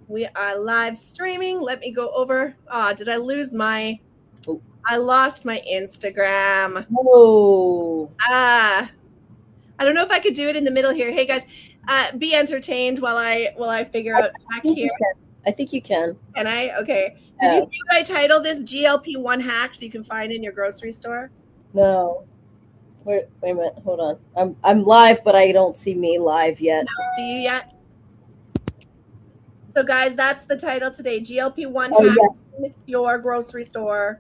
We are live streaming. Let me go over. Did I lose my? Oh. I lost my Instagram. Oh. I don't know if I could do it in the middle here. Hey guys, be entertained while I figure out back here. I think you can. Can I? Okay. Did you see what I titled this? GLP-1 Hacks you can find in your grocery store? No. Wait a minute. Hold on. I'm live, but I don't see me live yet. I don't see you yet. So guys, that's the title today. GLP-1 Hacks in your grocery store.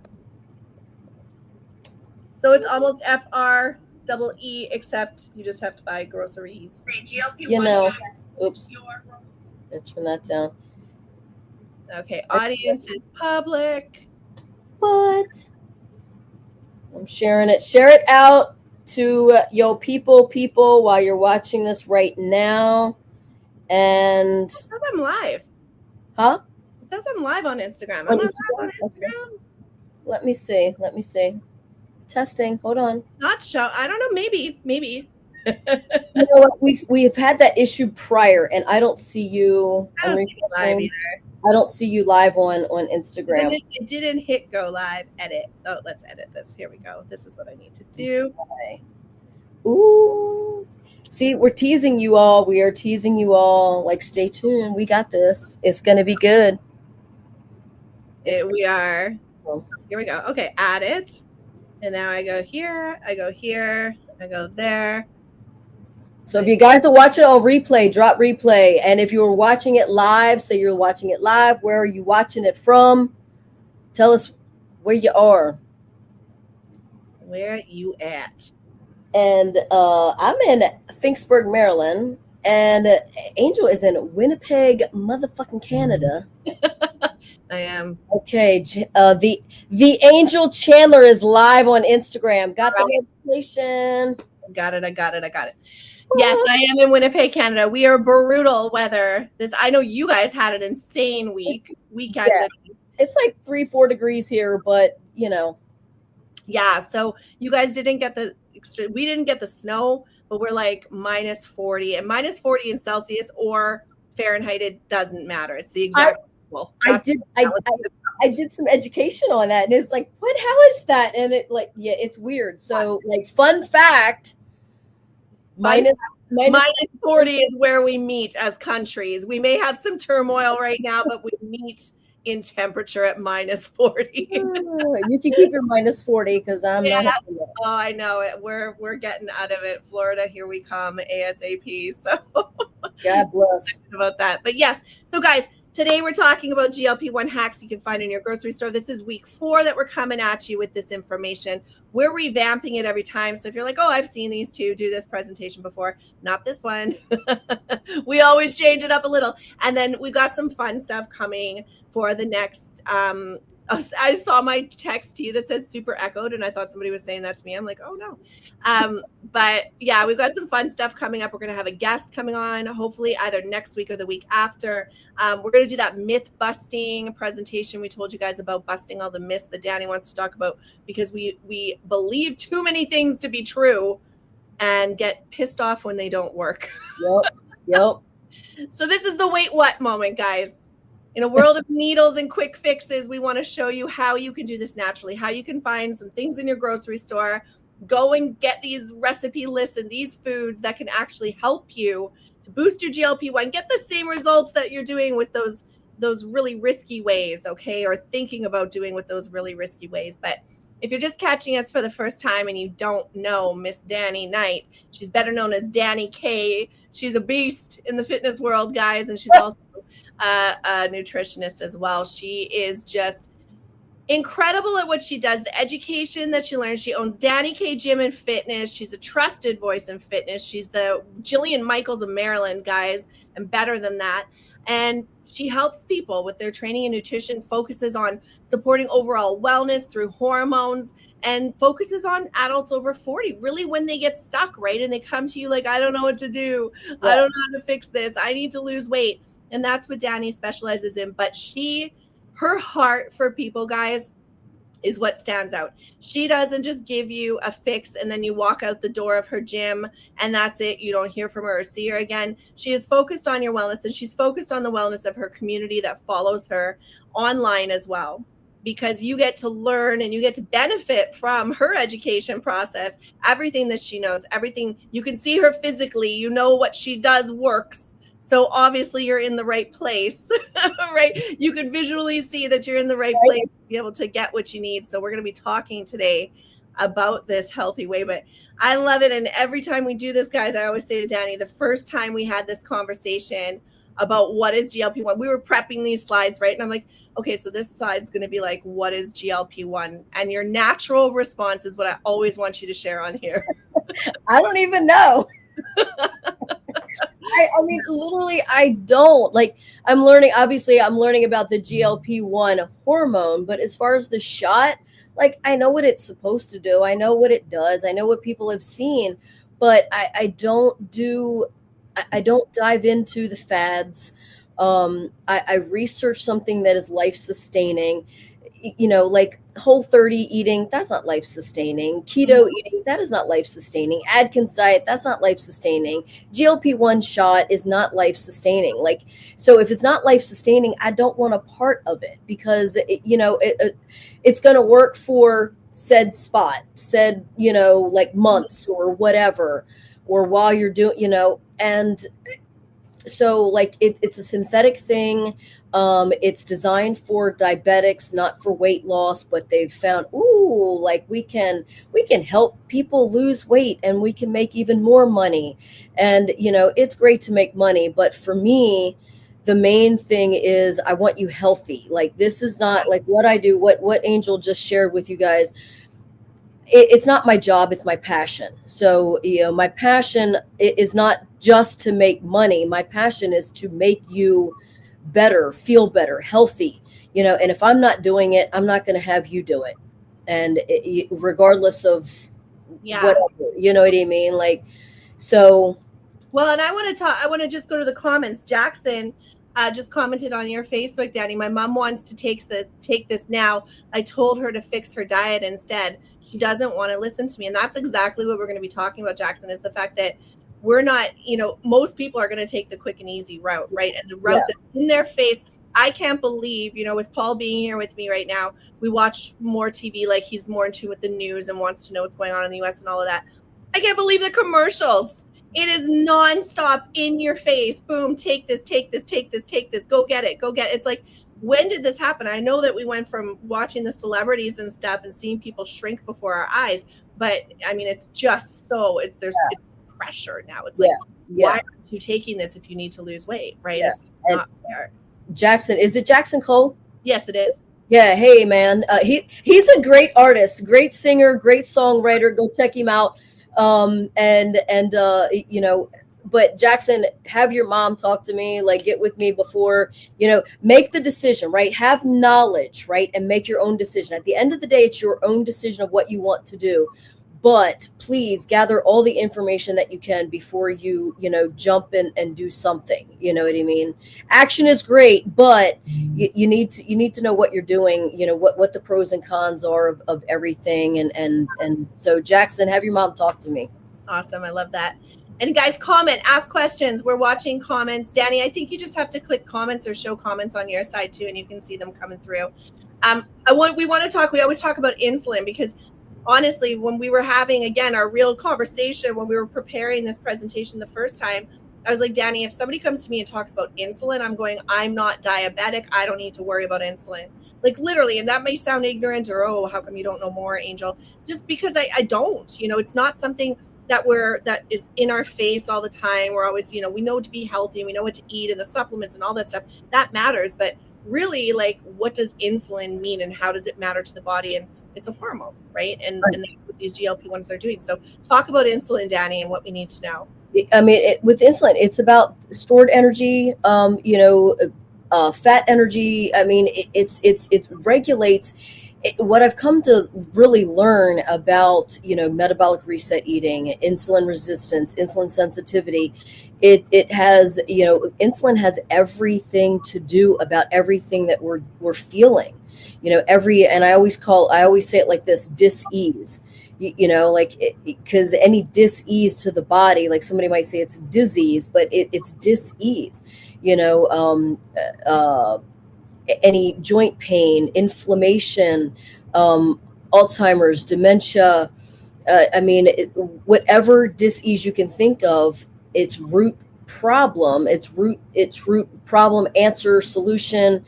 So it's almost FREE, except you just have to buy groceries. GLP-1 oops. Let's turn that down. Okay, audience is public. What? I'm sharing it. Share it out to yo people while you're watching this right now. And it says I'm live. Huh? It says I'm live on Instagram. I'm not live on Instagram. Let me see. Testing. Hold on. Not show. I don't know. Maybe. You know what? We've had that issue prior, and I don't see you. I don't see you live either. I don't see you live on Instagram. It didn't hit go live. Edit. Oh, let's edit this. Here we go. This is what I need to do. Okay. Ooh. See, we're teasing you all. We are teasing you all. Like, stay tuned. We got this. It's going to be good. We are. Here we go. Okay, add it. And now I go here. I go here. I go there. So if you guys are watching on replay, drop replay. And if you were watching it live, say you're watching it live, where are you watching it from? Tell us where you are. Where you at? And I'm in Finksburg, Maryland. And Angel is in Winnipeg, motherfucking Canada. I am. Okay. The Angel Chandler is live on Instagram. Got the notification. Got it. I got it. Yes, I am in Winnipeg, Canada. We are brutal weather. I know you guys had an insane weekend. Yeah. It's like 3-4 degrees here, but you know. Yeah, so you guys didn't get we didn't get the snow, but we're like -40, and -40 in Celsius or Fahrenheit, it doesn't matter. It's the exact equal. I did some education on that, and it's like, what? How is that? And it it's weird. So fun fact. Minus 40 is where we meet as countries. We may have some turmoil right now, but we meet in temperature at -40. You can keep your -40 because I'm not. Oh, I know it. We're getting out of it. Florida, here we come ASAP. So God bless about that. But yes, so guys, today we're talking about GLP-1 hacks you can find in your grocery store. This is week 4 that we're coming at you with this information. We're revamping it every time. So if you're like, oh, I've seen these two do this presentation before, not this one. We always change it up a little. And then we got some fun stuff coming for the next I saw my text to you that said super echoed, and I thought somebody was saying that to me. I'm like, oh no. But yeah, we've got some fun stuff coming up. We're going to have a guest coming on, hopefully either next week or the week after. We're going to do that myth busting presentation we told you guys about, busting all the myths that Danny wants to talk about, because we believe too many things to be true and get pissed off when they don't work. Yep. So this is the wait what moment, guys. In a world of needles and quick fixes, we want to show you how you can do this naturally, how you can find some things in your grocery store, go and get these recipe lists and these foods that can actually help you to boost your GLP-1, get the same results that you're doing with those really risky ways, okay, or thinking about doing with those really risky ways. But if you're just catching us for the first time and you don't know Miss Danny Knight, she's better known as Danny K. She's a beast in the fitness world, guys, and she's also a nutritionist as well. She is just incredible at what she does, the education that she learns. She owns Danny K Gym and Fitness. She's a trusted voice in fitness. She's the Jillian Michaels of Maryland, guys, and better than that. And she helps people with their training and nutrition, focuses on supporting overall wellness through hormones, and focuses on adults over 40, really when they get stuck, right? And they come to you like, I don't know what to do. Yeah. I don't know how to fix this. I need to lose weight. And that's what Danny specializes in. But her heart for people, guys, is what stands out. She doesn't just give you a fix and then you walk out the door of her gym and that's it. You don't hear from her or see her again. She is focused on your wellness, and she's focused on the wellness of her community that follows her online as well, because you get to learn and you get to benefit from her education process, everything that she knows, everything. You can see her physically, you know what she does works. So obviously you're in the right place, right? You can visually see that you're in the right place to be able to get what you need. So we're going to be talking today about this healthy way, but I love it. And every time we do this, guys, I always say to Danny, the first time we had this conversation about what is GLP-1, we were prepping these slides, right? And I'm like, okay, so this slide's going to be like, what is GLP-1? And your natural response is what I always want you to share on here. I don't even know. I mean, literally, I don't. Like, I'm learning about the GLP-1 hormone, but as far as the shot, like, I know what it's supposed to do. I know what it does. I know what people have seen, but I don't dive into the fads. I research something that is life sustaining, like Whole30 eating, that's not life sustaining. Keto eating, that is not life sustaining. Atkins diet, that's not life sustaining. GLP-1 shot is not life sustaining. Like, so if it's not life sustaining, I don't want a part of it, because it's going to work for said spot, said, like months or whatever, or while you're doing, and so like it's a synthetic thing. It's designed for diabetics, not for weight loss, but they've found, like we can help people lose weight and we can make even more money. And, it's great to make money. But for me, the main thing is I want you healthy. Like, this is not like what I do, what Angel just shared with you guys. It's not my job, it's my passion. So, my passion is not just to make money. My passion is to make you better, feel better, healthy, and if I'm not doing it, I'm not going to have you do it. And regardless of whatever, you know what I mean? Like, so. Well, and I want to just go to the comments. Jackson just commented on your Facebook, Danny. My mom wants to take this now. I told her to fix her diet instead. She doesn't want to listen to me. And that's exactly what we're going to be talking about, Jackson, is the fact that we're not, most people are going to take the quick and easy route, right? And the route that's in their face. I can't believe, with Paul being here with me right now, we watch more TV, like he's more in tune with the news and wants to know what's going on in the US and all of that. I can't believe the commercials. It is nonstop in your face. Boom, take this, take this, take this, take this. Go get it, go get it. It's like, when did this happen? I know that we went from watching the celebrities and stuff and seeing people shrink before our eyes, but I mean, it's just so, it's pressure now. It's like, why aren't you taking this if you need to lose weight, right? Yeah. It's not fair. Jackson, is it Jackson Cole? Yes, it is. Yeah, hey man, he's a great artist, great singer, great songwriter. Go check him out. But Jackson, have your mom talk to me, like get with me before, make the decision, right? Have knowledge, right? And make your own decision. At the end of the day, it's your own decision of what you want to do. But please gather all the information that you can before you, jump in and do something. You know what I mean? Action is great, but you need to know what you're doing, what the pros and cons are of everything. And so Jackson, have your mom talk to me. Awesome. I love that. And guys, comment, ask questions. We're watching comments. Danny, I think you just have to click comments or show comments on your side too, and you can see them coming through. We always talk about insulin, because honestly, when we were having, again, our real conversation, when we were preparing this presentation the first time, I was like, Danny, if somebody comes to me and talks about insulin, I'm not diabetic. I don't need to worry about insulin. Like literally, and that may sound ignorant or, oh, how come you don't know more, Angel? Just because I don't, it's not something that is in our face all the time. We're always, we know to be healthy, we know what to eat and the supplements and all that stuff. That matters. But really, like, what does insulin mean and how does it matter to the body? And it's a hormone, right? And that's what these GLP-1s are doing. So talk about insulin, Danny, and what we need to know. I mean, with insulin, it's about stored energy, fat energy. I mean, it regulates. What I've come to really learn about, metabolic reset eating, insulin resistance, insulin sensitivity, it has, insulin has everything to do about everything that we're feeling. And I always say it like this: dis-ease. Like, because any dis-ease to the body, like somebody might say it's disease, but it's dis-ease. Any joint pain, inflammation, Alzheimer's, dementia. Whatever dis-ease you can think of, its root problem, answer, solution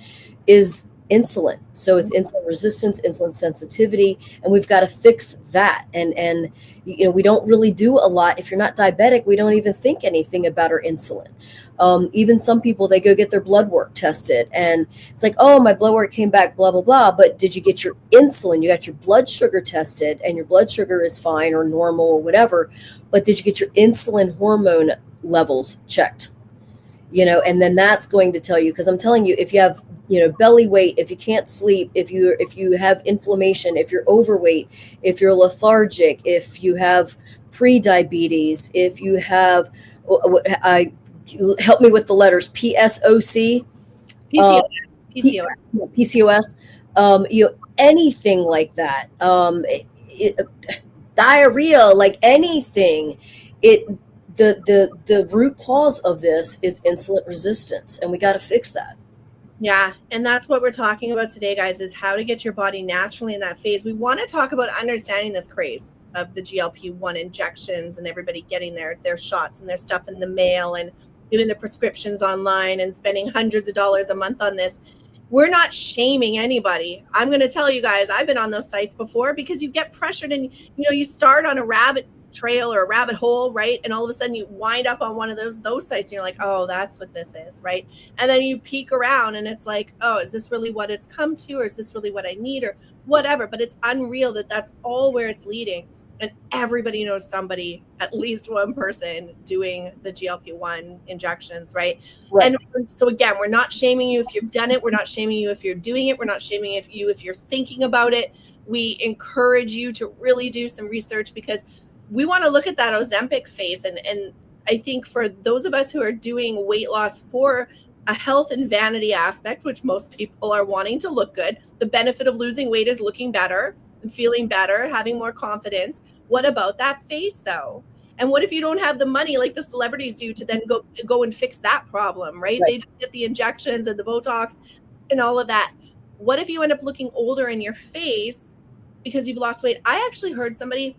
is insulin. So it's insulin resistance, insulin sensitivity, and we've got to fix that. And we don't really do a lot. If you're not diabetic, we don't even think anything about our insulin. Even some people, they go get their blood work tested, and it's like, oh, my blood work came back, blah, blah, blah. But did you get your insulin? You got your blood sugar tested, and your blood sugar is fine or normal or whatever. But did you get your insulin hormone levels checked? And then that's going to tell you, because I'm telling you, if you have, belly weight, if you can't sleep, if you have inflammation, if you're overweight, if you're lethargic, if you have pre-diabetes, if you have, help me with the letters, PSOC, PCOS, anything like that, diarrhea, like anything, the root cause of this is insulin resistance, and we got to fix that. Yeah, and that's what we're talking about today, guys, is how to get your body naturally in that phase. We want to talk about understanding this craze of the GLP-1 injections and everybody getting their shots and their stuff in the mail and getting their prescriptions online and spending hundreds of dollars a month on this. We're not shaming anybody. I'm going to tell you guys, I've been on those sites before, because you get pressured and, you start on a rabbit trail or a rabbit hole, right? And all of a sudden you wind up on one of those sites and you're like, oh, that's what this is, right? And then you peek around and it's like, oh, is this really what it's come to, or is this really what I need, or whatever? But it's unreal that that's all where it's leading. And everybody knows somebody, at least one person, doing the GLP-1 injections, right? And so again, we're not shaming you if you've done it. We're not shaming you if you're doing it. We're not shaming if you're thinking about it. We encourage you to really do some research, because we want to look at that Ozempic phase. And I think for those of us who are doing weight loss for a health and vanity aspect, which most people are wanting to look good, the benefit of losing weight is looking better and feeling better, having more confidence. What about that face, though? And what if you don't have the money like the celebrities do to then go and fix that problem, right? They just get the injections and the Botox and all of that. What if you end up looking older in your face because you've lost weight? I actually heard somebody,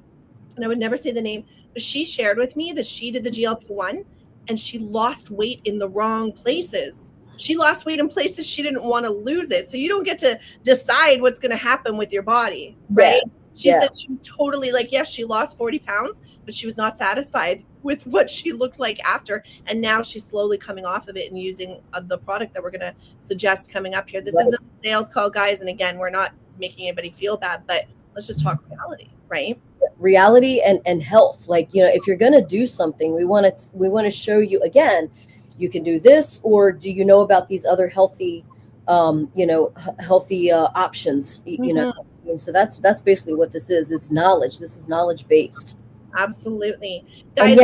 and I would never say the name, but she shared with me that she did the GLP-1 and she lost weight in the wrong places. She lost weight in places she didn't want to lose it. So you don't get to decide what's going to happen with your body, right? She said she was totally like, yes, she lost 40 pounds, but she was not satisfied with what she looked like after. And now she's slowly coming off of it and using the product that we're going to suggest coming up here. This isn't a sales call, guys. And again, we're not making anybody feel bad, but let's just talk reality, right? Reality and health. Like, if you're going to do something, we want to show you, again, you can do this, or do you know about these other healthy, healthy options, So that's basically what this is. It's knowledge. This is knowledge based. Absolutely. Guys,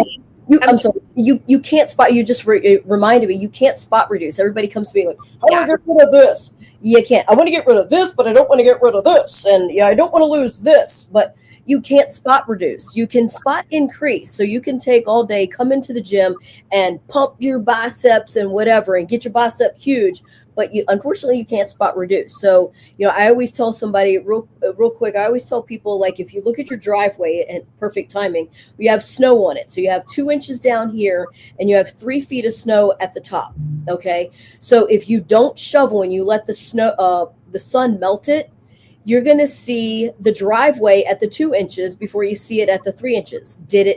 I'm sorry. You can't spot. You just reminded me. You can't spot reduce. Everybody comes to me like, "How do I get rid of this?" You can't. I want to get rid of this, but I don't want to get rid of this, and I don't want to lose this. But you can't spot reduce. You can spot increase. So you can take all day, come into the gym, and pump your biceps and whatever, and get your bicep huge. But unfortunately, you can't spot reduce. So, I always tell somebody real quick, I always tell people, like, if you look at your driveway, and perfect timing, you have snow on it. So you have 2 inches down here and you have 3 feet of snow at the top. Okay. So if you don't shovel and you let the sun melt it, you're going to see the driveway at the 2 inches before you see it at the 3 inches. Did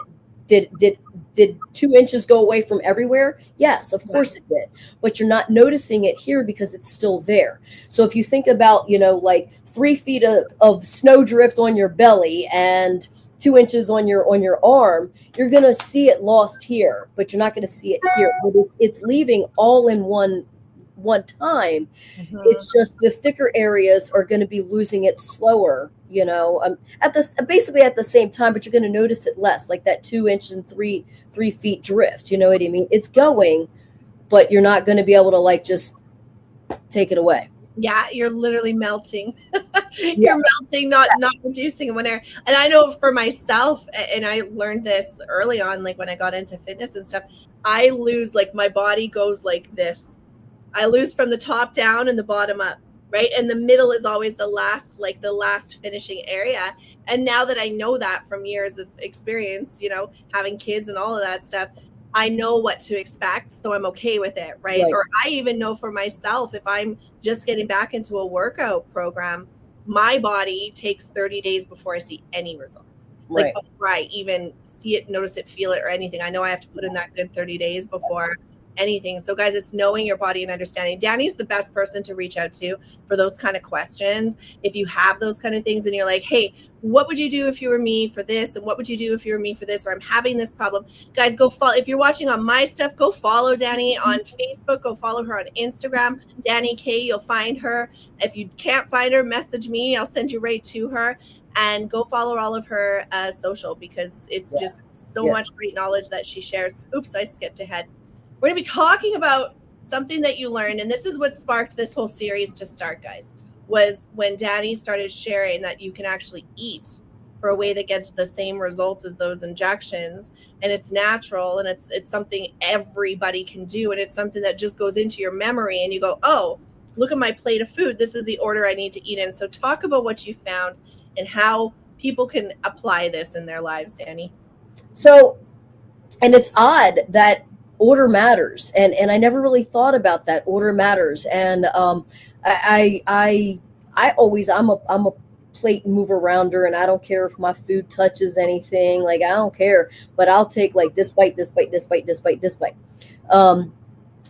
2 inches go away from everywhere? Yes, of course it did. But you're not noticing it here because it's still there. So if you think about, like 3 feet of snow drift on your belly and 2 inches on your arm, you're going to see it lost here, but you're not going to see it here. But it's leaving all in one time. It's just the thicker areas are going to be losing it slower, basically at the same time, but you're going to notice it less, like that 2 inch and 3 feet drift. You know what I mean? It's going, but you're not going to be able to just take it away. Yeah, you're literally melting. Yeah. You're melting, not reducing one air. And I know for myself, and I learned this early on, like when I got into fitness and stuff, I lose, like my body goes like this. I lose from the top down and the bottom up, right? And the middle is always the last finishing area. And now that I know that from years of experience, having kids and all of that stuff, I know what to expect. So I'm okay with it, right? Right. Or I even know for myself, if I'm just getting back into a workout program, my body takes 30 days before I see any results. Like Right. before I even see it, notice it, feel it, or anything. I know I have to put in that good 30 days before anything. So guys, it's knowing your body and understanding. Danny's the best person to reach out to for those kind of questions. If you have those kind of things and you're like, hey, what would you do if you were me for this? And what would you do if you were me for this? Or I'm having this problem. Guys, go follow. If you're watching on my stuff, go follow Danny on Facebook. Go follow her on Instagram. Danny K, you'll find her. If you can't find her, message me. I'll send you right to her. And go follow all of her social, because it's just so Yeah. much great knowledge that she shares. Oops, I skipped ahead. We're going to be talking about something that you learned, and this is what sparked this whole series to start, guys, was when Danny started sharing that you can actually eat for a way that gets the same results as those injections, and it's natural, and it's something everybody can do, and it's something that just goes into your memory, and you go, oh, look at my plate of food. This is the order I need to eat in. So talk about what you found and how people can apply this in their lives, Danny. So, and it's odd that order matters, and I never really thought about that. Order matters, and I always I'm a plate mover rounder, and I don't care if my food touches anything. Like I don't care, but I'll take like this bite, this bite, this bite, this bite, this bite. Um,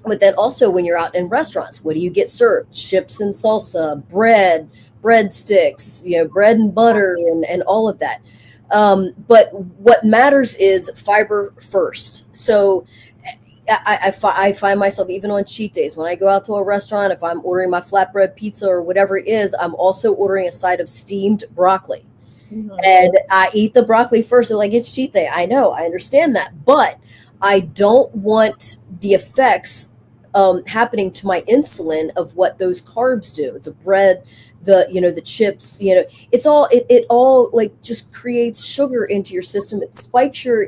but then also when you're out in restaurants, what do you get served? Chips and salsa, bread, breadsticks, bread and butter, and all of that. But what matters is fiber first. So I find myself, even on cheat days, when I go out to a restaurant, if I'm ordering my flatbread pizza or whatever it is, I'm also ordering a side of steamed broccoli. Mm-hmm. And I eat the broccoli first. So like, it's cheat day. I know, I understand that. But I don't want the effects happening to my insulin of what those carbs do. The bread, the chips, it all like just creates sugar into your system. It spikes your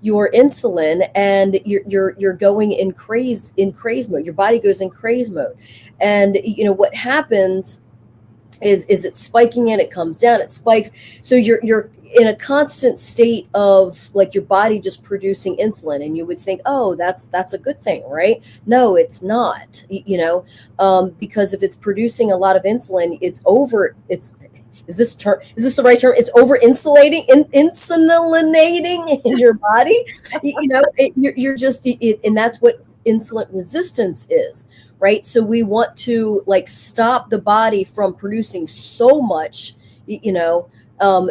insulin, and you're going in craze mode. Your body goes in craze mode, and what happens is it's spiking in, it comes down, it spikes. So you're in a constant state of like your body just producing insulin, and you would think, oh, that's a good thing, right? No, it's not. Because if it's producing a lot of insulin, it's is this the right term? It's over insulinating in your body. You're just and that's what insulin resistance is, right? So we want to like stop the body from producing so much,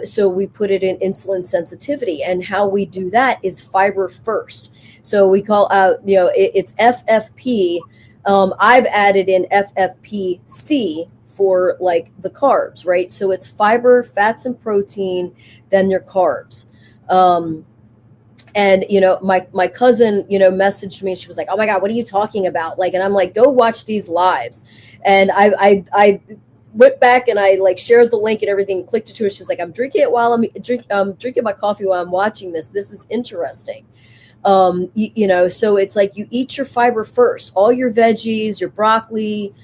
so we put it in insulin sensitivity, and how we do that is fiber first. So we call it's FFP. I've added in FFPC for like the carbs, right? So it's fiber, fats, and protein, then your carbs. And my cousin messaged me. She was like, oh my god, what are you talking about? Like, and I'm like, go watch these lives. And I went back and I like shared the link and everything, clicked it to her. She's like, I'm drinking it while I'm drinking my coffee while I'm watching this is interesting. So it's like you eat your fiber first, all your veggies, your broccoli,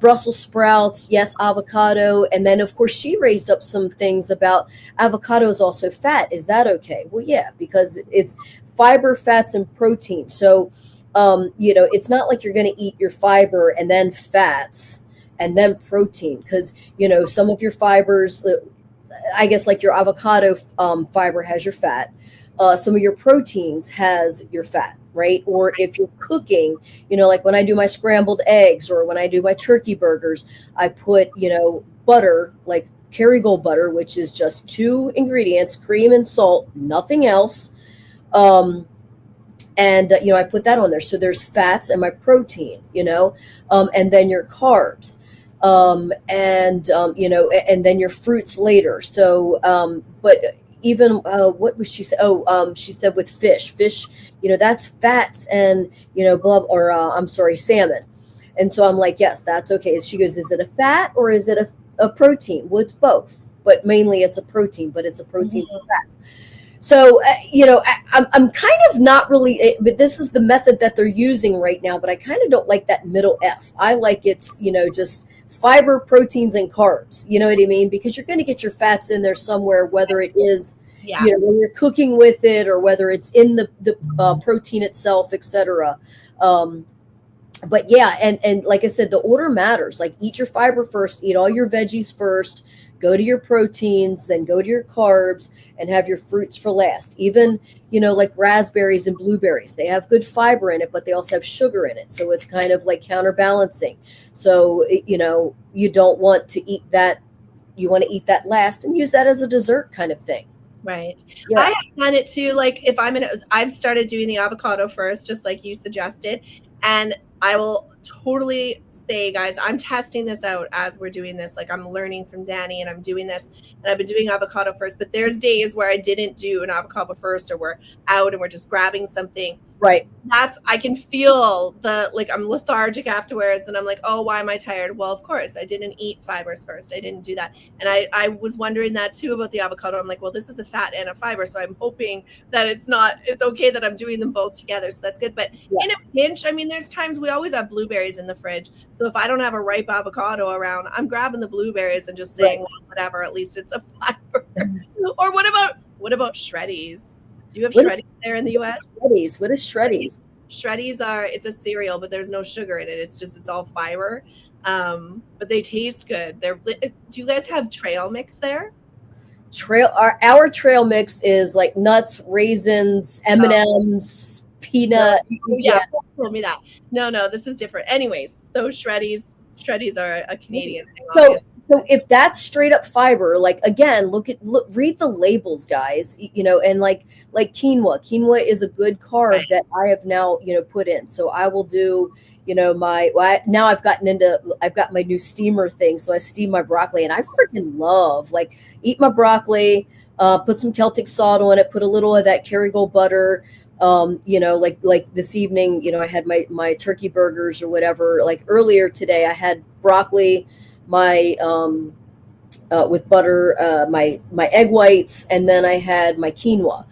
Brussels sprouts, yes, avocado. And then, of course, she raised up some things about avocado is also fat. Is that okay? Well, yeah, because it's fiber, fats, and protein. So, it's not like you're going to eat your fiber and then fats and then protein, because, some of your fibers, I guess like your avocado fiber has your fat. Some of your proteins has your fat, right? Or if you're cooking, like when I do my scrambled eggs or when I do my turkey burgers, I put, butter, like Kerrygold butter, which is just 2 ingredients, cream and salt, nothing else. And I put that on there. So there's fats and my protein, and then your carbs. And then your fruits later. So, but even what was she say? Oh, she said with fish, that's fats and blah, or I'm sorry, salmon. And so I'm like, yes, that's okay. She goes, is it a fat or is it a protein? Well, it's both, but mainly it's a protein, but it's a protein with fats. So, I'm kind of not really, but this is the method that they're using right now, but I kind of don't like that middle F. I like it's, just fiber, proteins, and carbs. You know what I mean? Because you're going to get your fats in there somewhere, whether it is, when you're cooking with it or whether it's in the protein itself, etc. But yeah, and like I said, the order matters. Like, eat your fiber first, eat all your veggies first, go to your proteins, then go to your carbs, and have your fruits for last. Even, like raspberries and blueberries, they have good fiber in it, but they also have sugar in it. So it's kind of like counterbalancing. So, you don't want to eat that. You want to eat that last and use that as a dessert kind of thing. Right. Yeah. I have done it too. Like, if I've started doing the avocado first, just like you suggested. And I will totally say, guys, I'm testing this out as we're doing this. Like, I'm learning from Danny and I'm doing this, and I've been doing avocado first, but there's days where I didn't do an avocado first, or we're out and we're just grabbing something. Right. I can feel I'm lethargic afterwards, and I'm like, oh, why am I tired? Well, of course, I didn't eat fibers first. I didn't do that. And I was wondering that too about the avocado. I'm like, well, this is a fat and a fiber, so I'm hoping that it's okay that I'm doing them both together. So that's good. But in a pinch, I mean, there's times we always have blueberries in the fridge. So if I don't have a ripe avocado around, I'm grabbing the blueberries and just saying, well, whatever, at least it's a fiber. Or what about shreddies? Do you have shreddies there in the U.S.? Shreddies. What is shreddies? Shreddies it's a cereal, but there's no sugar in it. It's all fiber. But they taste good. Do you guys have trail mix there? Our trail mix is like nuts, raisins, M&Ms, peanut. Yeah, told me that. No, this is different. Anyways, so shreddies are a Canadian thing. So if that's straight up fiber, like, again, read the labels, guys, and like quinoa is a good carb that I have now, put in. So I will do, now I've got my new steamer thing. So I steam my broccoli, and I freaking love, like, eat my broccoli, put some Celtic salt on it, put a little of that Kerrygold butter. Like this evening, I had my turkey burgers or whatever. Like earlier today, I had broccoli, my with butter, my egg whites, and then I had my quinoa.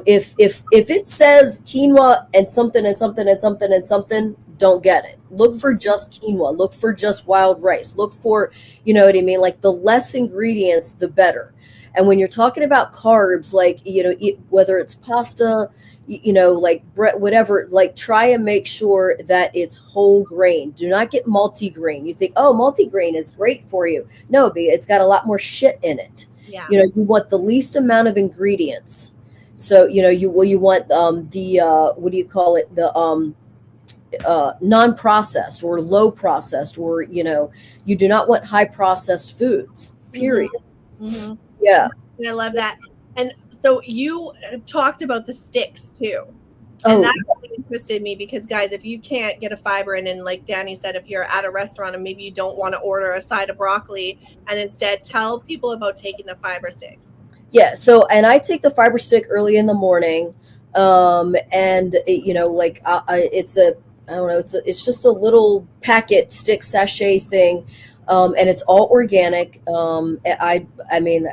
If it says quinoa and something and something and something and something, don't get it. Look for just quinoa. Look for just wild rice. Look for, you know what I mean? Like, the less ingredients, the better. And when you're talking about carbs, like, whether it's pasta, like bread, whatever, like, try and make sure that it's whole grain. Do not get multigrain. You think, oh, multigrain is great for you. No, it's got a lot more shit in it. Yeah. You want the least amount of ingredients. So, you want what do you call it? The non-processed or low processed, or, you do not want high processed foods, period. Mm-hmm. Yeah. I love that. And so you talked about the sticks too. And that really interested me, because, guys, if you can't get a fiber in, and like Danny said, if you're at a restaurant and maybe you don't want to order a side of broccoli, and instead tell people about taking the fiber sticks. Yeah. So, and I take the fiber stick early in the morning. And it's just a little packet stick sachet thing. And it's all organic. I mean,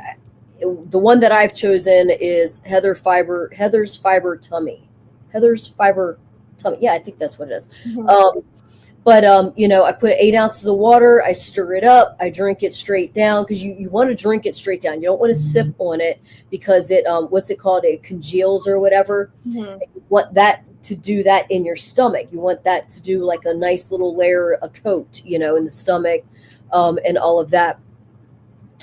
the one that I've chosen is Heather's Fiber Tummy. Yeah, I think that's what it is. Mm-hmm. But I put 8 ounces of water. I stir it up. I drink it straight down, because you want to drink it straight down. You don't want to sip on it, because it what's it called? It congeals or whatever. Mm-hmm. You want that to do that in your stomach. You want that to do like a nice little layer, a coat, in the stomach, and all of that.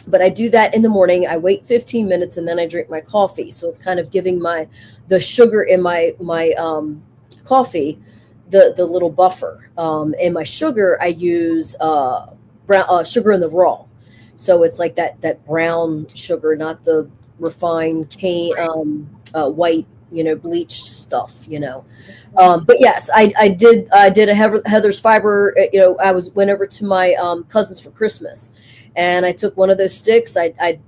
But I do that in the morning. I wait 15 minutes, and then I drink my coffee. So it's kind of giving the sugar in my coffee the little buffer. And my sugar, I use brown sugar in the raw. So it's like that brown sugar, not the refined cane white, bleached stuff. But yes, I did a Heather's Fiber. I went over to my cousins for Christmas, and I took one of those sticks. I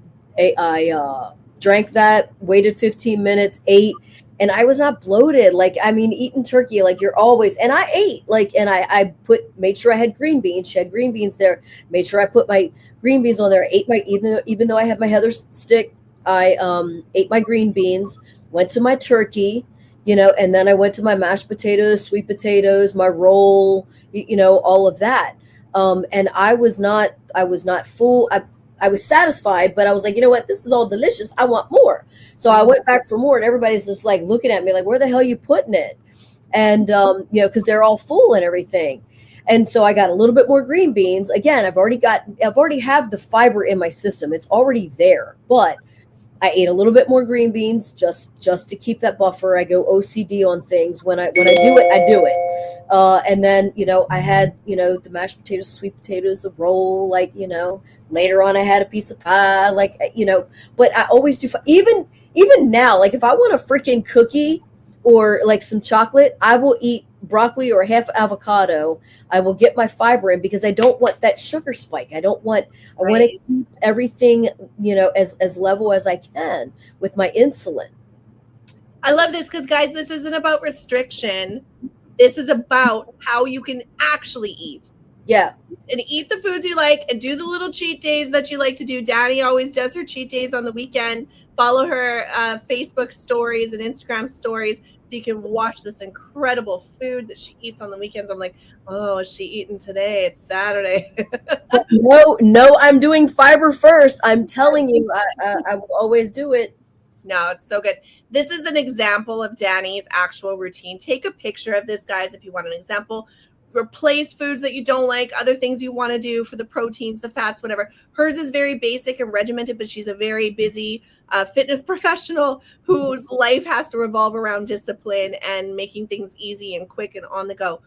drank that, waited 15 minutes, ate, and I was not bloated. Like, I mean, eating turkey, like you're always, and I ate like, and I made sure I had green beans. She had green beans there. Made sure I put my green beans on there. Ate my, even though I had my heather stick, I ate my green beans. Went to my turkey, and then I went to my mashed potatoes, sweet potatoes, my roll, all of that. And I was not full. I was satisfied, but I was like, you know what? This is all delicious. I want more. So I went back for more, and everybody's just like looking at me like, where the hell are you putting it? And, because they're all full and everything. And so I got a little bit more green beans. Again, I've already have the fiber in my system. It's already there, but I ate a little bit more green beans just to keep that buffer. I go OCD on things. When I do it, I do it. And then, I had, the mashed potatoes, sweet potatoes, the roll, like, later on I had a piece of pie, like, but I always do, even now, like if I want a freaking cookie or like some chocolate, I will eat broccoli or half avocado. I will get my fiber in because I don't want that sugar spike. I want to keep everything, as level as I can with my insulin. I love this because, guys, this isn't about restriction. This is about how you can actually eat. Yeah. And eat the foods you like and do the little cheat days that you like to do. Danny always does her cheat days on the weekend. Follow her Facebook stories and Instagram stories so you can watch this incredible food that she eats on the weekends. I'm like, oh, is she eating today? It's Saturday. No, I'm doing fiber first. I'm telling you, I will always do it. No, it's so good. This is an example of Danny's actual routine. Take a picture of this, guys, if you want an example. Replace foods that you don't like, other things you want to do for the proteins, the fats, whatever. Hers is very basic and regimented, but she's a very busy fitness professional whose life has to revolve around discipline and making things easy and quick and on the go.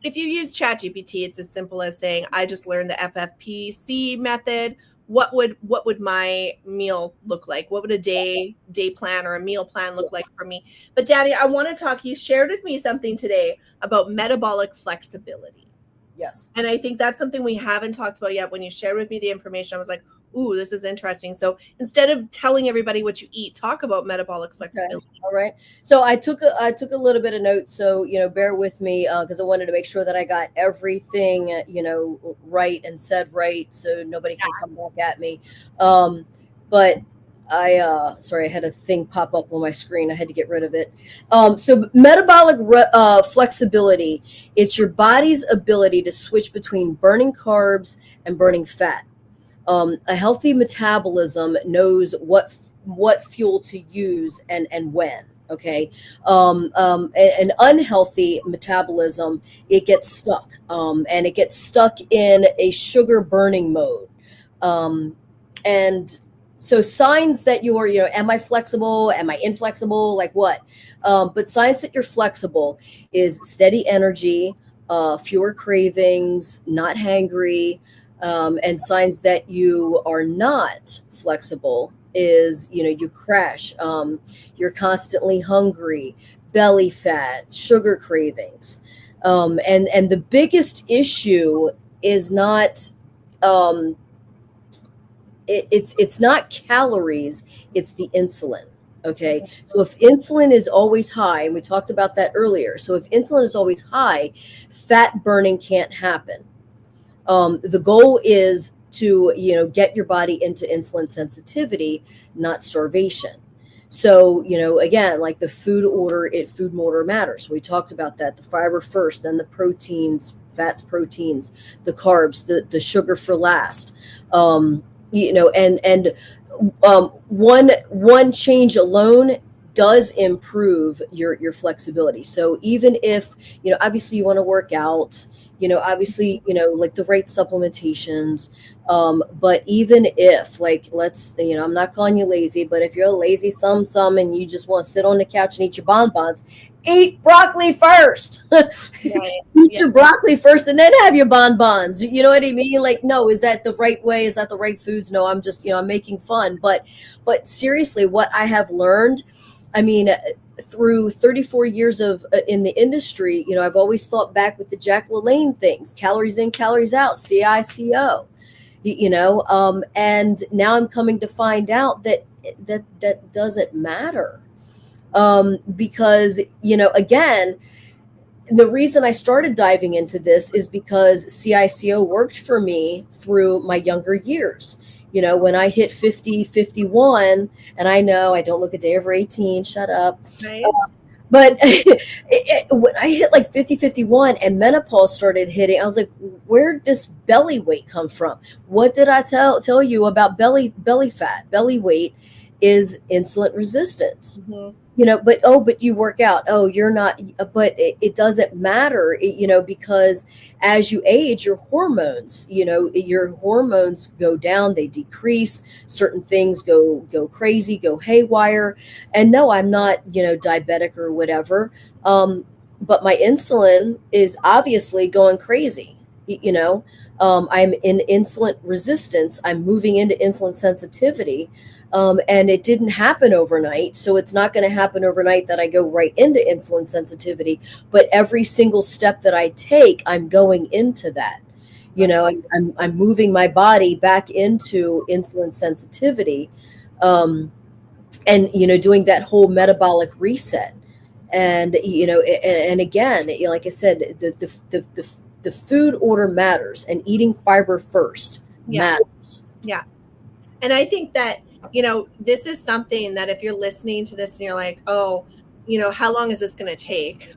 If you use ChatGPT, it's as simple as saying, I just learned the FFPC method. What would my meal look like? What would a day plan or a meal plan look like for me? But Daddy, I want to talk. You shared with me something today about metabolic flexibility. Yes. And I think that's something we haven't talked about yet. When you shared with me the information, I was like, ooh, this is interesting. So instead of telling everybody what you eat, talk about metabolic flexibility. Okay. All right. So I took a little bit of notes. So, bear with me because I wanted to make sure that I got everything, right and said right. So nobody can come back at me. But sorry, I had a thing pop up on my screen. I had to get rid of it. So metabolic flexibility, it's your body's ability to switch between burning carbs and burning fat. A healthy metabolism knows what fuel to use and when. Okay. An unhealthy metabolism, it gets stuck, and it gets stuck in a sugar burning mode. And so signs that you're, am I flexible? Am I inflexible? Like what? But signs that you're flexible is steady energy, fewer cravings, not hangry. And signs that you are not flexible is, you crash, you're constantly hungry, belly fat, sugar cravings. And the biggest issue is not, it's not calories, it's the insulin. Okay. So if insulin is always high, and we talked about that earlier. So if insulin is always high, fat burning can't happen. The goal is to, get your body into insulin sensitivity, not starvation. So, again, like the food order matters. We talked about that. The fiber first, then the proteins, fats, proteins, the carbs, the sugar for last. And one change alone does improve your flexibility. So even if, obviously you want to work out, obviously, like the right supplementations. But even if, like, I'm not calling you lazy, but if you're a lazy some and you just want to sit on the couch and eat your bonbons, eat broccoli first. Eat your broccoli first and then have your bonbons. You know what I mean? Like, no, is that the right way? Is that the right foods? No, I'm just, I'm making fun. But seriously, what I have learned, I mean, through 34 years of in the industry, I've always thought back with the Jack LaLanne things, calories in, calories out, CICO, and now I'm coming to find out that doesn't matter. Because, again, the reason I started diving into this is because CICO worked for me through my younger years. When I hit 50, 51, and I know I don't look a day over 18, shut up. Right. But when I hit like 50, 51 and menopause started hitting, I was like, where did this belly weight come from? What did I tell you about belly fat? Belly weight is insulin resistance. Mm-hmm. But you work out. Oh, you're not, but it doesn't matter, because as you age, your hormones go down, they decrease, certain things go crazy, go haywire. And no, I'm not, diabetic or whatever. But my insulin is obviously going crazy, I'm in insulin resistance. I'm moving into insulin sensitivity. And it didn't happen overnight. So it's not going to happen overnight that I go right into insulin sensitivity. But every single step that I take, I'm going into that. I'm moving my body back into insulin sensitivity, and doing that whole metabolic reset. And and again, like I said, the food order matters, and eating fiber first matters. Yeah. And I think that, this is something that if you're listening to this and you're like, oh, how long is this going to take?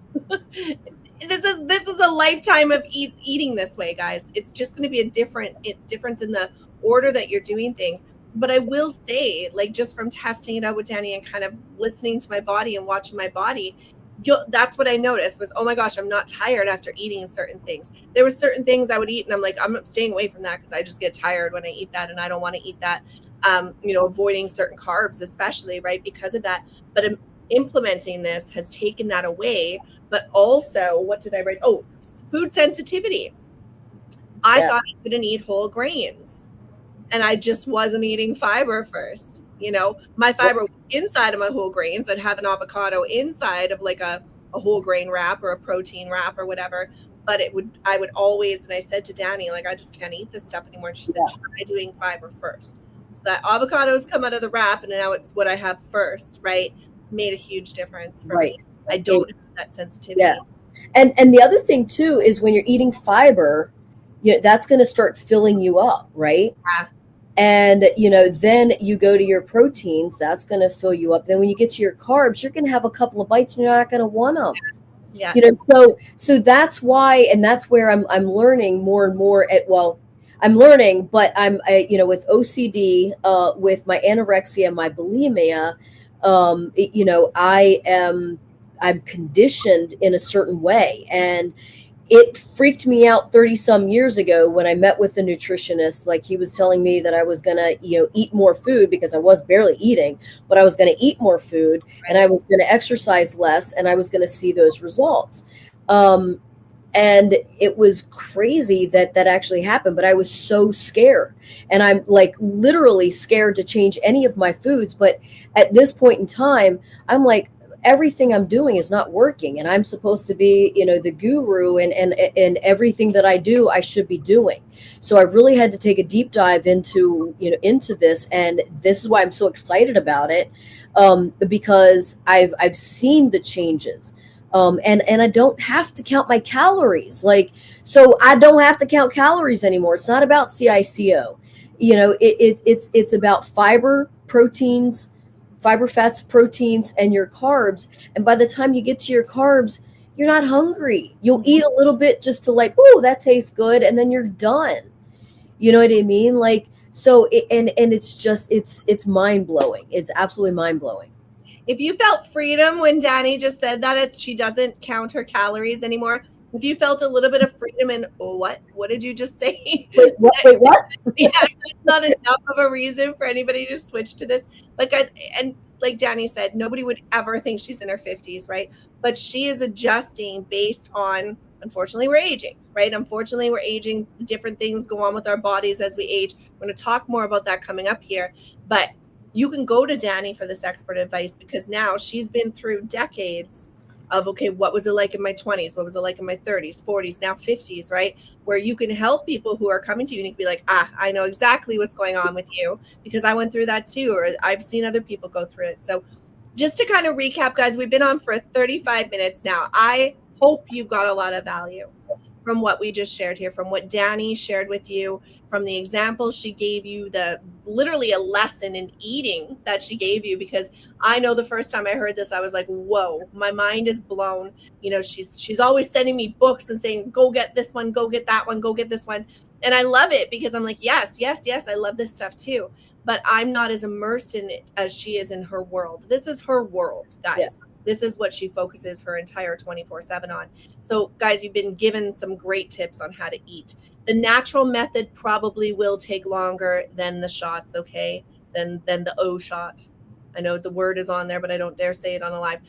This is a lifetime of eating this way, guys. It's just going to be a difference in the order that you're doing things. But I will say, like, just from testing it out with Danny and kind of listening to my body and watching my body, that's what I noticed was, oh my gosh, I'm not tired after eating certain things. There were certain things I would eat and I'm like, I'm staying away from that because I just get tired when I eat that and I don't want to eat that. Avoiding certain carbs, especially, right, because of that. But implementing this has taken that away. But also, what did I write? Oh, food sensitivity. I thought I couldn't eat whole grains, and I just wasn't eating fiber first. My fiber was inside of my whole grains. I'd have an avocado inside of like a whole grain wrap or a protein wrap or whatever. But I would always, and I said to Danny, like, I just can't eat this stuff anymore. And she said, try doing fiber first. So that avocados come out of the wrap, and now it's what I have first, right? Made a huge difference for me. I don't have that sensitivity. Yeah. And the other thing too is when you're eating fiber, that's going to start filling you up, right? Yeah. And then you go to your proteins, that's going to fill you up. Then when you get to your carbs, you're going to have a couple of bites and you're not going to want them. Yeah. So that's why, and that's where I'm learning more and more I'm learning, but I'm with OCD, with my anorexia, my bulimia, I'm conditioned in a certain way. And it freaked me out 30 some years ago when I met with the nutritionist. Like, he was telling me that I was going to, eat more food because I was barely eating, but I was going to eat more food, and I was going to exercise less, and I was going to see those results. And it was crazy that actually happened, but I was so scared, and I'm like literally scared to change any of my foods. But at this point in time, I'm like, everything I'm doing is not working, and I'm supposed to be, the guru, and everything that I do, I should be doing. So I really had to take a deep dive into this, and this is why I'm so excited about it, because I've seen the changes. And I don't have to count my calories. So I don't have to count calories anymore. It's not about CICO. It's about fiber, proteins, fiber, fats, proteins, and your carbs. And by the time you get to your carbs, you're not hungry. You'll eat a little bit just to oh, that tastes good. And then you're done. You know what I mean? And it's mind blowing. It's absolutely mind blowing. If you felt freedom when Danny just said that she doesn't count her calories anymore, if you felt a little bit of freedom in, what did you just say? Wait, what? Yeah, that's not enough of a reason for anybody to switch to this. But guys, and like Danny said, nobody would ever think she's in her 50s, right? But she is adjusting based on, unfortunately, we're aging, right? Unfortunately, we're aging. Different things go on with our bodies as we age. We're going to talk more about that coming up here. But you can go to Danny for this expert advice, because now she's been through decades of, okay, what was it like in my 20s? What was it like in my 30s, 40s, now 50s, right? Where you can help people who are coming to you and you can be like, I know exactly what's going on with you because I went through that too, or I've seen other people go through it. So just to kind of recap, guys, we've been on for 35 minutes now. I hope you got a lot of value from what we just shared here, from what Danny shared with you, from the examples she gave you, the literally a lesson in eating that she gave you, because I know the first time I heard this, I was like, whoa, my mind is blown. You know, she's always sending me books and saying, go get this one, go get that one, go get this one. And I love it because I'm like, yes, I love this stuff too. But I'm not as immersed in it as she is in her world. This is her world, guys. Yeah. This is what she focuses her entire 24/7 on. So, guys, you've been given some great tips on how to eat. The natural method probably will take longer than the shots, okay? Than the O shot. I know the word is on there, but I don't dare say it on a live.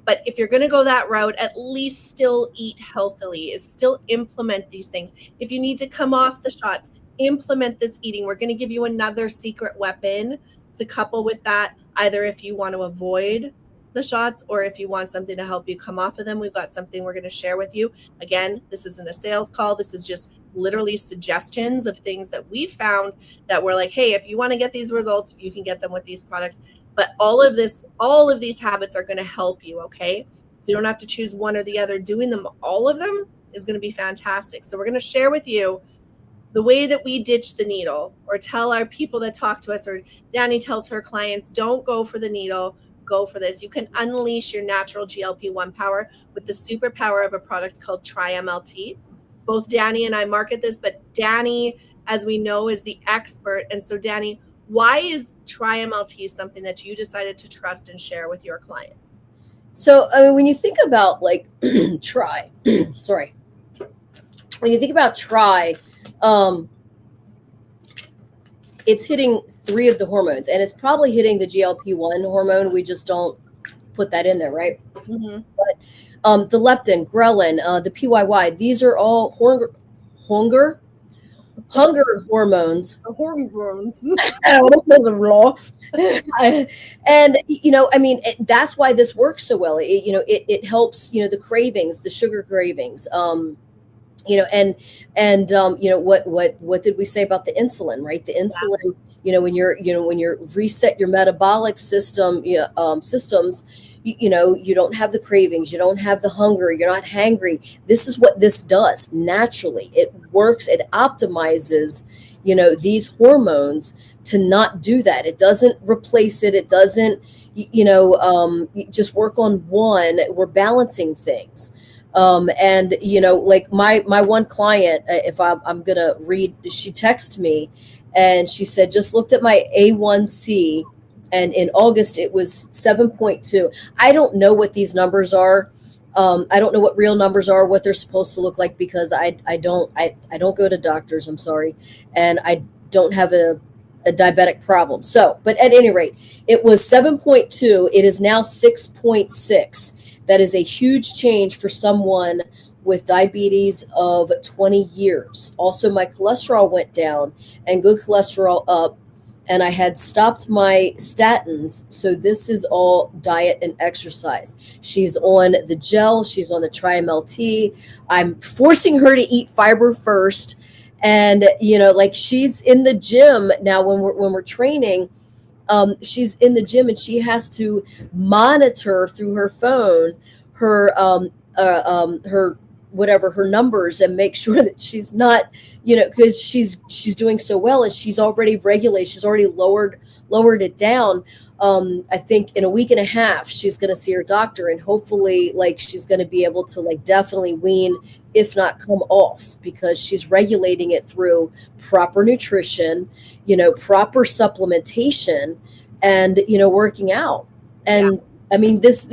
But if you're going to go that route, at least still eat healthily, still implement these things. If you need to come off the shots, implement this eating. We're going to give you another secret weapon to couple with that, either if you want to avoid the shots or if you want something to help you come off of them. We've got something we're going to share with you. Again, this isn't a sales call. This is just literally suggestions of things that we found that were like, hey, if you want to get these results, you can get them with these products. But all of these habits are going to help you, okay? So you don't have to choose one or the other. Doing them, all of them, is going to be fantastic. So we're going to share with you the way that we ditch the needle, or tell our people that talk to us, or Danny tells her clients, don't go for the needle, go for this. You can unleash your natural GLP-1 power with the superpower of a product called Tri-MLT. Both Danny and I market this, but Danny, as we know, is the expert. And so, Danny, why is Tri-MLT something that you decided to trust and share with your clients? So, I mean, when you think about like when you think about Tri, it's hitting 3 of the hormones, and it's probably hitting the GLP-1 hormone. We just don't put that in there, right? Mm-hmm. But the leptin, ghrelin, the PYY, these are all hunger hormones. Hormones. I don't know the law. And, you know, I mean, that's why this works so well. It helps, you know, the cravings, the sugar cravings, you know, and you know, what did we say about the insulin, right? The insulin, you know, when you're reset your metabolic system, systems, you know, you don't have the cravings, you don't have the hunger, you're not hangry. This is what this does naturally. It works, it optimizes, you know, these hormones to not do that. It doesn't replace it. It doesn't, you know, just work on one. We're balancing things. And, you know, like my one client, if I'm going to read, she texted me and she said, just looked at my A1C, and in August it was 7.2. I don't know what these numbers are. I don't know what real numbers are, what they're supposed to look like, because I don't go to doctors. I'm sorry. And I don't have a diabetic problem. So, but at any rate, it was 7.2. It is now 6.6. That is a huge change for someone with diabetes of 20 years. Also, my cholesterol went down and good cholesterol up, and I had stopped my statins. So this is all diet and exercise. She's on the gel. She's on the Tri-MLT. I'm forcing her to eat fiber first. And, you know, like, she's in the gym now when we're training. She's in the gym and she has to monitor through her phone her her numbers, and make sure that she's not, you know, because she's doing so well and she's already regulated. She's already lowered it down. I think in a week and a half she's going to see her doctor, and hopefully, like, she's going to be able to, like, definitely wean, if not come off, because she's regulating it through proper nutrition, you know, proper supplementation, and, you know, working out. And I mean, that's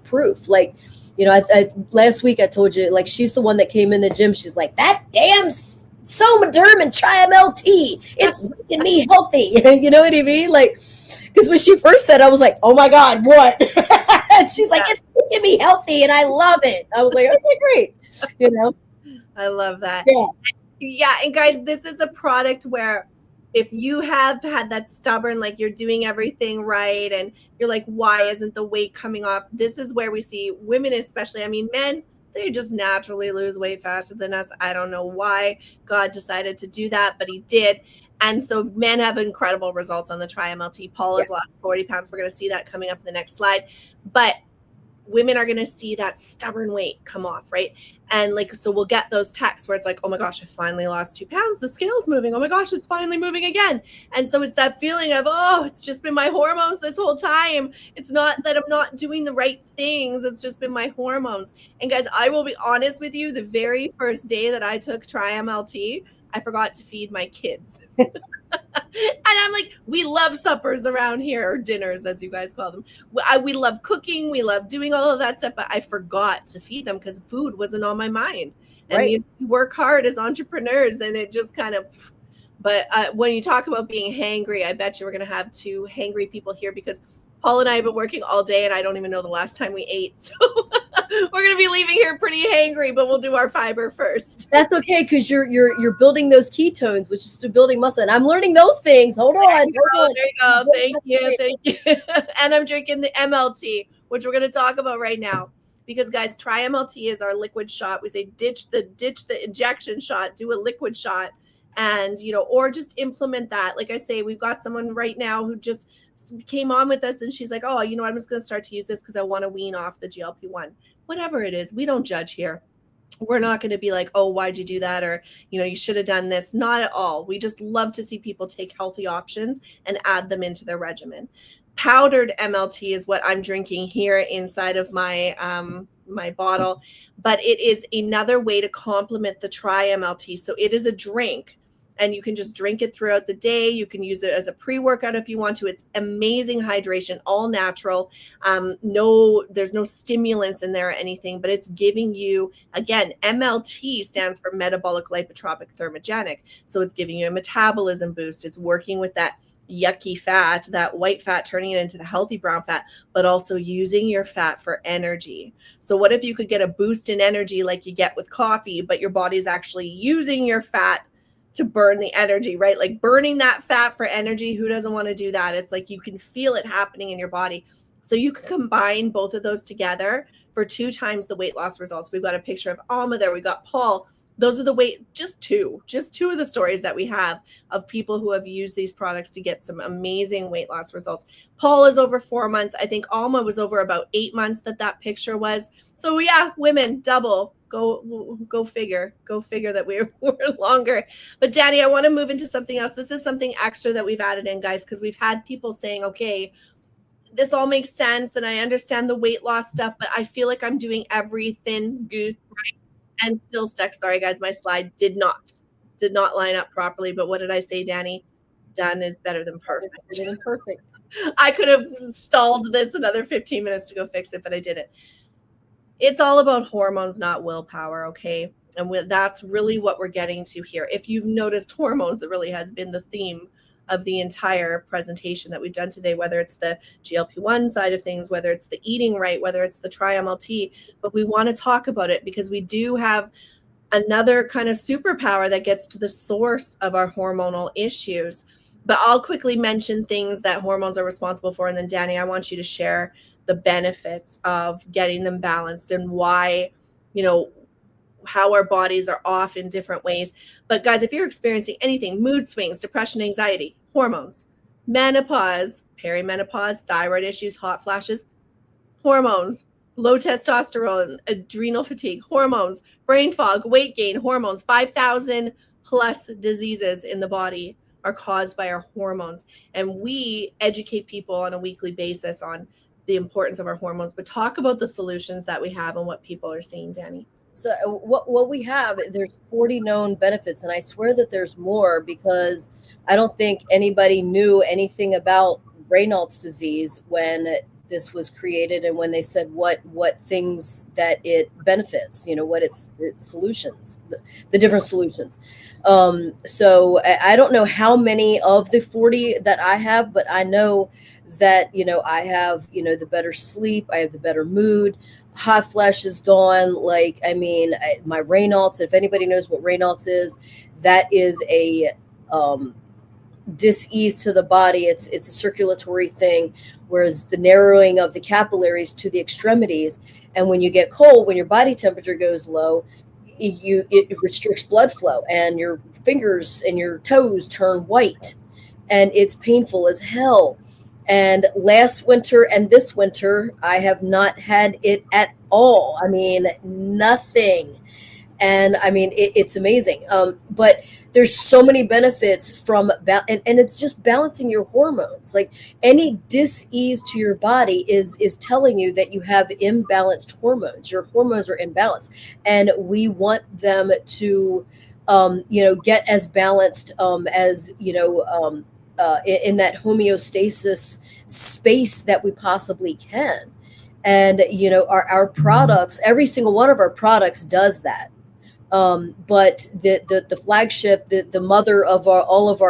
proof. Like, you know, I last week I told you, like, she's the one that came in the gym. She's like, that damn Somaderm and Tri-MLT, it's making me healthy. You know what I mean? Like, because when she first said, I was like, oh my God, what? And she's like, it's making me healthy and I love it. I was like, okay, great. You know? I love that. Yeah. Yeah. And guys, this is a product where if you have had that stubborn, like, you're doing everything right and you're like, why isn't the weight coming off? This is where we see women, especially, I mean, men, they just naturally lose weight faster than us. I don't know why God decided to do that, but he did. And so men have incredible results on the Tri-MLT. Paul has lost 40 pounds. We're going to see that coming up in the next slide. But women are going to see that stubborn weight come off, right? And like, so we'll get those texts where it's like, oh my gosh, I finally lost 2 pounds. The scale's moving. Oh my gosh, it's finally moving again. And so it's that feeling of, oh, it's just been my hormones this whole time. It's not that I'm not doing the right things. It's just been my hormones. And guys, I will be honest with you. The very first day that I took Tri-MLT, I forgot to feed my kids. And I'm like, we love suppers around here, or dinners, as you guys call them. We love cooking. We love doing all of that stuff. But I forgot to feed them because food wasn't on my mind. And Right. we work hard as entrepreneurs, and it just kind of. But when you talk about being hangry, I bet you we're going to have 2 hangry people here, because Paul and I have been working all day, and I don't even know the last time we ate. So we're going to be leaving here pretty hangry, but we'll do our fiber first. That's okay, because you're building those ketones, which is to building muscle. And I'm learning those things. Hold on. There you go. Thank you. And I'm drinking the MLT, which we're going to talk about right now. Because guys, Tri-MLT is our liquid shot. We say ditch the injection shot, do a liquid shot, and or just implement that. Like I say, we've got someone right now who just came on with us, and she's like, oh, I'm just going to start to use this because I want to wean off the GLP-1. Whatever it is, we don't judge here. We're not going to be like, oh, why'd you do that? Or, you should have done this. Not at all. We just love to see people take healthy options and add them into their regimen. Powdered MLT is what I'm drinking here inside of my my bottle, but it is another way to complement the Tri-MLT. So it is a drink, and you can just drink it throughout the day. You can use it as a pre-workout if you want to. It's amazing hydration, all natural. There's no stimulants in there or anything, but it's giving you, again, MLT stands for metabolic lipotropic thermogenic. So it's giving you a metabolism boost. It's working with that yucky fat, that white fat, turning it into the healthy brown fat, but also using your fat for energy. So what if you could get a boost in energy like you get with coffee, but your body's actually using your fat to burn the energy, right? Like burning that fat for energy. Who doesn't want to do that? It's like you can feel it happening in your body. So you can combine both of those together for 2 times the weight loss results. We've got a picture of Alma there. We got Paul. Those are the just two of the stories that we have of people who have used these products to get some amazing weight loss results. Paul is over 4 months. I think Alma was over about 8 months that picture was. So yeah, women, double. Go figure that we're longer. But Danny, I want to move into something else. This is something extra that we've added in, guys, because we've had people saying, okay, this all makes sense and I understand the weight loss stuff, but I feel like I'm doing everything good, right? And still stuck. Sorry, guys, my slide did not line up properly. But what did I say, Danny? Done is better than perfect. I could have stalled this another 15 minutes to go fix it, but I didn't. It's all about hormones, not willpower, okay? And that's really what we're getting to here. If you've noticed, hormones, it really has been the theme of the entire presentation that we've done today, whether it's the GLP-1 side of things, whether it's the eating right, whether it's the Tri-MLT. But we want to talk about it because we do have another kind of superpower that gets to the source of our hormonal issues. But I'll quickly mention things that hormones are responsible for. And then, Danny, I want you to share the benefits of getting them balanced and why, how our bodies are off in different ways. But guys, if you're experiencing anything, mood swings, depression, anxiety, hormones, menopause, perimenopause, thyroid issues, hot flashes, hormones, low testosterone, adrenal fatigue, hormones, brain fog, weight gain, hormones, 5,000 plus diseases in the body are caused by our hormones. And we educate people on a weekly basis on the importance of our hormones, but talk about the solutions that we have and what people are seeing, Danny. So what we have, there's 40 known benefits, and I swear that there's more because I don't think anybody knew anything about Raynaud's disease when this was created and when they said what things that it benefits, what its solutions, the different solutions. So I don't know how many of the 40 that I have, but I know that, I have, the better sleep, I have the better mood. Hot flash is gone. My Raynaud's, if anybody knows what Raynaud's is, that is a dis-ease to the body. It's a circulatory thing, whereas the narrowing of the capillaries to the extremities. And when you get cold, when your body temperature goes low, it restricts blood flow, and your fingers and your toes turn white, and it's painful as hell. And last winter and this winter, I have not had it at all. I mean, nothing. And I mean, it's amazing. But there's so many benefits from and it's just balancing your hormones. Like any dis-ease to your body is telling you that you have imbalanced hormones. Your hormones are imbalanced, and we want them to get as balanced as in that homeostasis space that we possibly can. And our products, every single one of our products does that. But the flagship, the mother of all of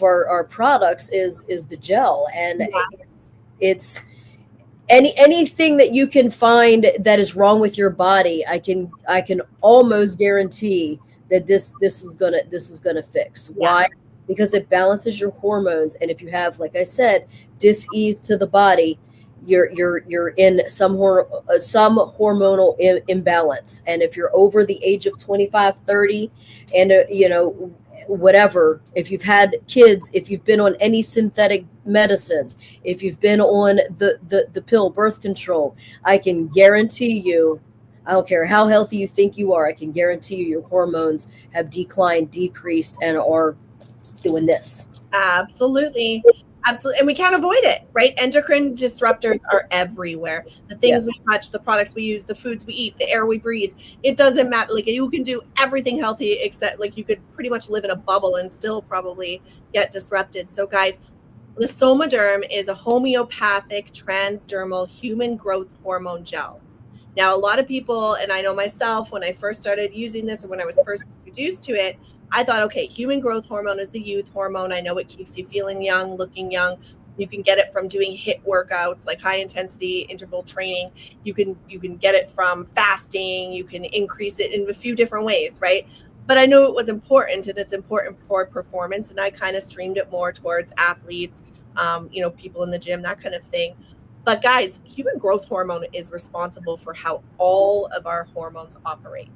our products is the gel. And it's anything that you can find that is wrong with your body, I can almost guarantee that this is gonna fix. Why? Because it balances your hormones. And if you have, like I said, dis-ease to the body, you're in some hormonal imbalance. And if you're over the age of 25, 30, and whatever, if you've had kids, if you've been on any synthetic medicines, if you've been on the pill birth control, I can guarantee you, I don't care how healthy you think you are, I can guarantee you your hormones have declined, decreased, and are doing this. Absolutely. Absolutely. And we can't avoid it, right? Endocrine disruptors are everywhere. The things we touch, the products we use, the foods we eat, the air we breathe. It doesn't matter. Like, you can do everything healthy, except like you could pretty much live in a bubble and still probably get disrupted. So guys, the Somaderm is a homeopathic transdermal human growth hormone gel. Now, a lot of people, and I know myself, when I first started using this and when I was first introduced to it, I thought, okay, human growth hormone is the youth hormone. I know it keeps you feeling young, looking young. You can get it from doing HIIT workouts, like high intensity interval training. You can get it from fasting. You can increase it in a few different ways, right? But I knew it was important, and it's important for performance. And I kind of streamed it more towards athletes, people in the gym, that kind of thing. But guys, human growth hormone is responsible for how all of our hormones operate.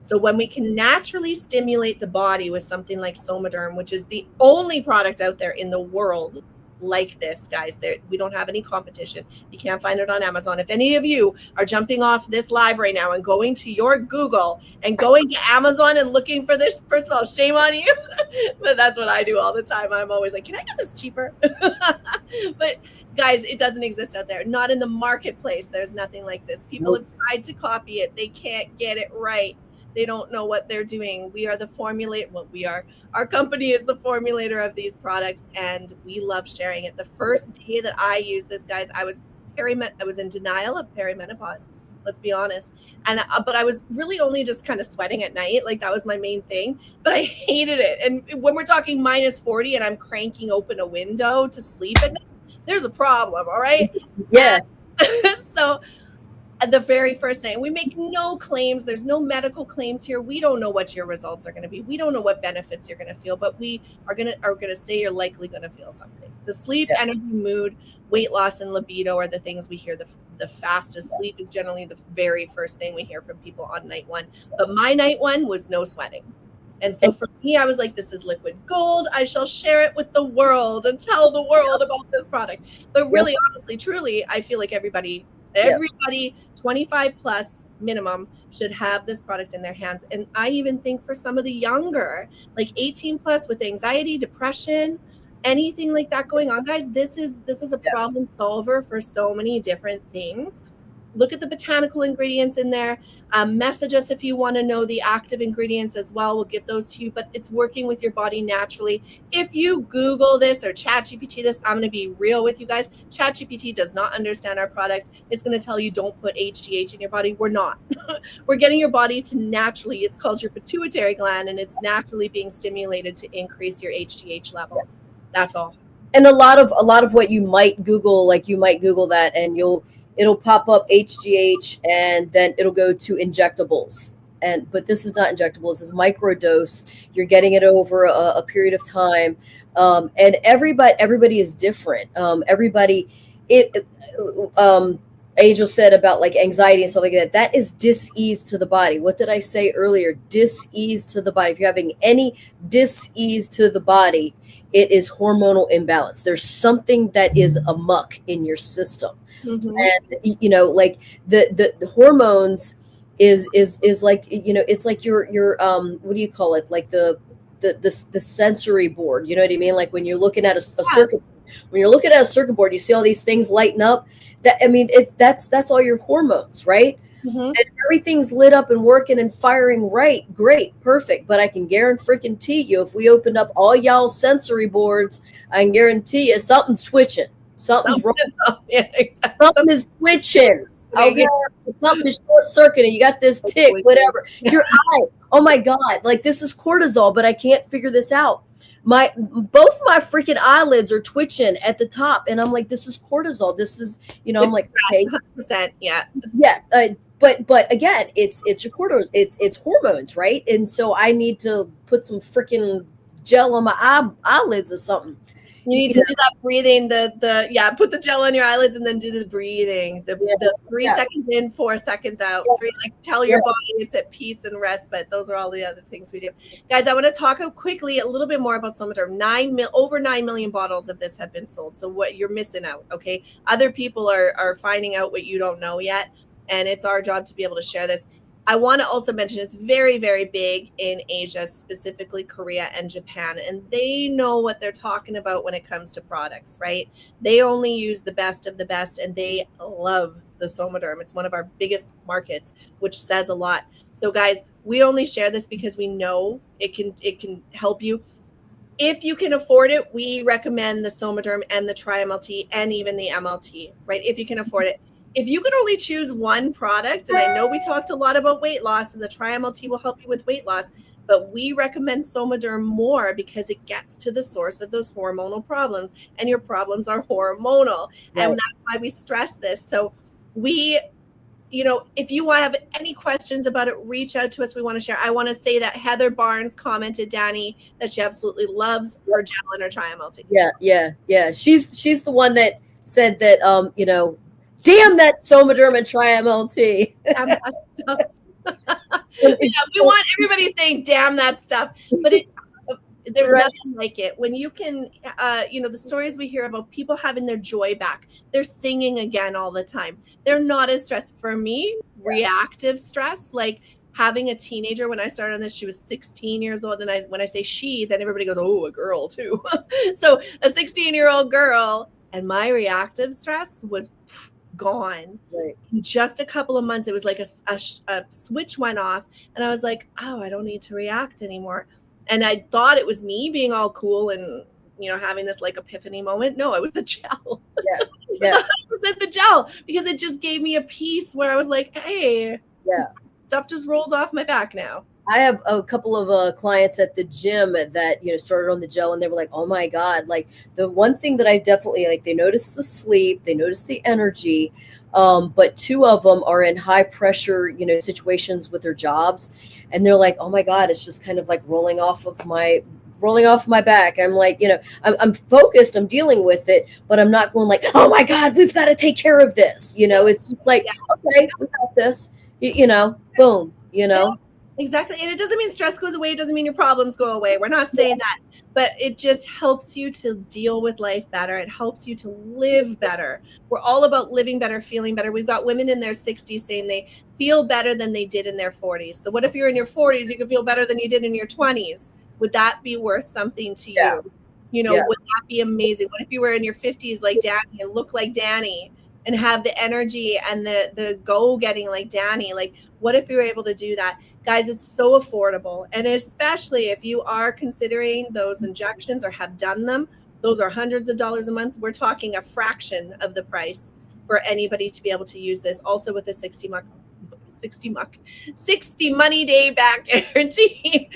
So when we can naturally stimulate the body with something like Somaderm, which is the only product out there in the world like this, guys, we don't have any competition. You can't find it on Amazon. If any of you are jumping off this live right now and going to your Google and going to Amazon and looking for this, first of all, shame on you. But that's what I do all the time. I'm always like, can I get this cheaper? But guys, it doesn't exist out there. Not in the marketplace. There's nothing like this. People have tried to copy it. They can't get it right. They don't know what they're doing. We are the formulator. Well, our company is the formulator of these products, and we love sharing it. The first day that I used this, guys, I was in denial of perimenopause. Let's be honest. And but I was really only just kind of sweating at night. Like, that was my main thing. But I hated it. And when we're talking minus 40 and I'm cranking open a window to sleep at night, there's a problem. All right. Yeah. So the very first day, we make no claims. There's no medical claims here. We don't know what your results are going to be. We don't know what benefits you're going to feel, but we are going to say you're likely going to feel something. The sleep, energy, mood, weight loss, and libido are the things we hear the fastest. Sleep is generally the very first thing we hear from people on night one. But my night one was no sweating. And so for me, I was like, this is liquid gold. I shall share it with the world and tell the world about this product. But really, honestly, truly, I feel like everybody 25 plus minimum should have this product in their hands. And I even think for some of the younger, like 18 plus, with anxiety, depression, anything like that going on, guys, this is a problem solver for so many different things. Look at the botanical ingredients in there. Message us if you want to know the active ingredients as well. We'll give those to you, but it's working with your body naturally. If you Google this or ChatGPT this, I'm going to be real with you guys. ChatGPT does not understand our product. It's going to tell you don't put HGH in your body. We're not. We're getting your body to naturally, it's called your pituitary gland, and it's naturally being stimulated to increase your HGH levels. That's all. And a lot of what you might Google, like you might Google that and it'll pop up HGH, and then it'll go to injectables. But this is not injectables. It's microdose. You're getting it over a period of time. And everybody is different. Angel said about like anxiety and stuff like that, that is dis-ease to the body. What did I say earlier? Dis-ease to the body. If you're having any dis-ease to the body, it is hormonal imbalance. There's something that is amuck in your system. And you know, like the hormones is like, you know, it's like your what do you call it, like the sensory board, you know what I mean? Like when you're looking at a circuit, when you're looking at a circuit board, you see all these things lighten up. That, I mean, that's all your hormones, right? And everything's lit up and working and firing right, great, perfect. But I can guarantee you, if we opened up all y'all's sensory boards, I can guarantee you something's twitching. Something's wrong. Yeah, exactly. Something is twitching. Okay, something is short circuiting. You got this tick, whatever. Your eye. Oh my God! Like this is cortisol, but I can't figure this out. Both my freaking eyelids are twitching at the top, and I'm like, this is cortisol. This is, you know, I'm like, okay, 100%, yeah. But again, it's your cortisol, it's hormones, right? And so I need to put some freaking gel on my eyelids or something. You need to do that breathing, put the gel on your eyelids and then do the breathing. The 3 seconds in, 4 seconds out. Tell your body it's at peace and respite. Those are all the other things we do. Guys, I want to talk quickly a little bit more about Somaderm. Over 9 million bottles of this have been sold. So what you're missing out, okay? Other people are finding out what you don't know yet. And it's our job to be able to share this. I want to also mention it's very, very big in Asia, specifically Korea and Japan, and they know what they're talking about when it comes to products, right? They only use the best of the best, and they love the Somaderm. It's one of our biggest markets, which says a lot. So guys, we only share this because we know it can help you. If you can afford it, we recommend the Somaderm and the Tri-MLT and even the MLT, right? If you can afford it. If you could only choose one product, and I know we talked a lot about weight loss, and the Tri-MLT will help you with weight loss, but we recommend Somaderm more because it gets to the source of those hormonal problems, and your problems are hormonal. Right. And that's why we stress this. So we, you know, if you have any questions about it, reach out to us. We want to share. I want to say that Heather Barnes commented, Danny, that she absolutely loves her gel and her Tri-MLT. Yeah. She's the one that said that, you know, damn that Somaderm and Tri-MLT. We want everybody saying damn that stuff, but there's nothing like it. When you can, you know, the stories we hear about people having their joy back, they're singing again all the time. They're not as stressed. For me, reactive stress, like having a teenager, when I started on this, she was 16 years old. And when I say she, then everybody goes, oh, a girl too. So a 16-year-old girl, and my reactive stress was gone. Right. In just a couple of months. It was like a switch went off, and I was like, oh, I don't need to react anymore. And I thought it was me being all cool and, you know, having this like epiphany moment. No, it was the gel. It was 100% the gel, because it just gave me a peace where I was like, hey, stuff just rolls off my back now. I have a couple of clients at the gym that, you know, started on the gel, and they were like, oh my God, like the one thing that I definitely like, they noticed the sleep, they noticed the energy, but 2 of them are in high pressure, you know, situations with their jobs. And they're like, oh my God, it's just kind of like rolling off my back. I'm like, you know, I'm focused, I'm dealing with it, but I'm not going like, oh my God, we've got to take care of this. You know, it's just like, okay, we got this, you know, boom, you know. Exactly. And it doesn't mean stress goes away. It doesn't mean your problems go away. We're not saying that, but it just helps you to deal with life better. It helps you to live better. We're all about living better, feeling better. We've got women in their 60s saying they feel better than they did in their 40s. So what if you're in your 40s, you can feel better than you did in your 20s? Would that be worth something to you? You know, would that be amazing? What if you were in your 50s like Danny and look like Danny and have the energy and the go-getting like Danny? Like, what if you were able to do that? Guys, it's so affordable. And especially if you are considering those injections or have done them, those are hundreds of dollars a month. We're talking a fraction of the price for anybody to be able to use this. Also with a 60 money day back guarantee.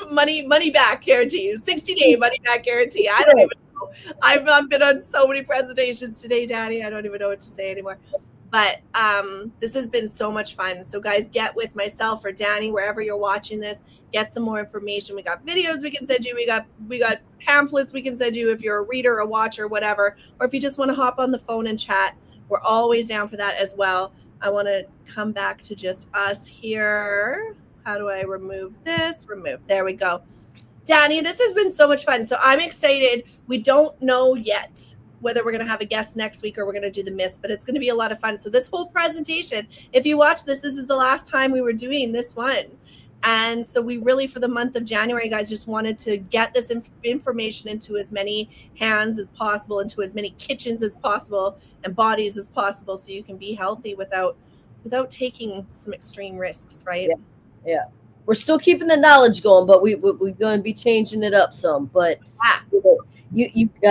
money back guarantee. 60-day money back guarantee. I don't even know. I've been on so many presentations today, Danny. I don't even know what to say anymore. But this has been so much fun. So guys, get with myself or Danny, wherever you're watching this, get some more information. We got videos we can send you. We got pamphlets we can send you if you're a reader, a watcher, whatever. Or if you just want to hop on the phone and chat, we're always down for that as well. I want to come back to just us here. How do I remove this? Remove. There we go. Danny, this has been so much fun. So I'm excited. We don't know yet whether we're going to have a guest next week or we're going to do the mist, but it's going to be a lot of fun. So this whole presentation, if you watch this is the last time we were doing this one. And so we really, for the month of January, guys, just wanted to get this information into as many hands as possible, into as many kitchens as possible and bodies as possible, so you can be healthy without taking some extreme risks, right? Yeah. We're still keeping the knowledge going, but we're going to be changing it up some. But I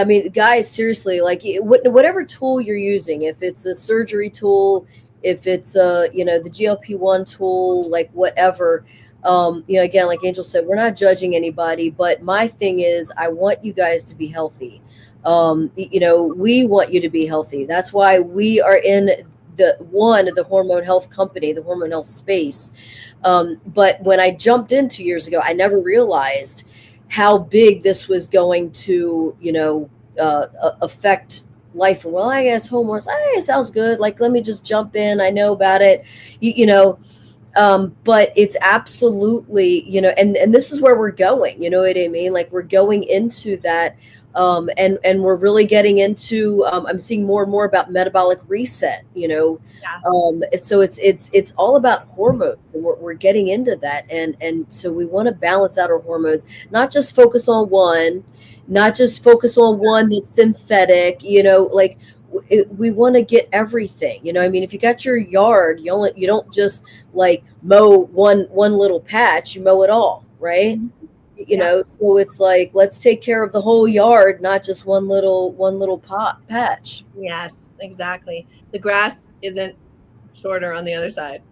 mean, guys, seriously, like whatever tool you're using, if it's a surgery tool, if it's the GLP-1 tool, like whatever, again, like Angel said, we're not judging anybody, but my thing is, I want you guys to be healthy. We want you to be healthy. That's why we are in the hormone health company, the hormone health space. But when I jumped in 2 years ago, I never realized how big this was going to, affect life. And well, I guess hormones, it sounds good. Like, let me just jump in. I know about it, but it's absolutely, and this is where we're going, you know what I mean? Like, we're going into that. And we're really getting into, I'm seeing more and more about metabolic reset, so it's all about hormones, and we're getting into that. And so we want to balance out our hormones, not just focus on one that's synthetic, we want to get everything, I mean, if you got your yard, you don't just like mow one little patch, you mow it all, right? So it's like, let's take care of the whole yard, not just one little patch. Yes, exactly. The grass isn't shorter on the other side.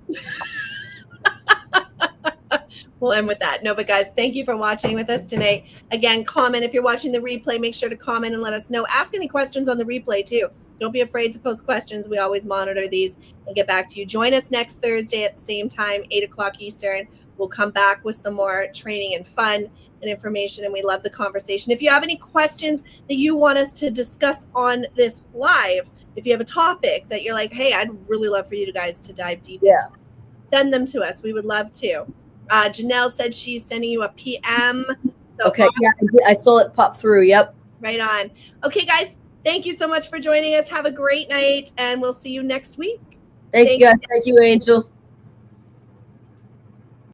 We'll end with that. No, but guys, thank you for watching with us tonight. Again, comment if you're watching the replay. Make sure to comment and let us know. Ask any questions on the replay too. Don't be afraid to post questions. We always monitor these and get back to you. Join us next Thursday at the same time, 8:00 Eastern. We'll come back with some more training and fun and information, and we love the conversation. If you have any questions that you want us to discuss on this live, if you have a topic that you're like, hey, I'd really love for you guys to dive deep into, send them to us. We would love to. Janelle said she's sending you a PM. So okay, awesome. Yeah, I saw it pop through. Yep. Right on. Okay, guys, thank you so much for joining us. Have a great night, and we'll see you next week. Thank you, guys. Thank you, Angel.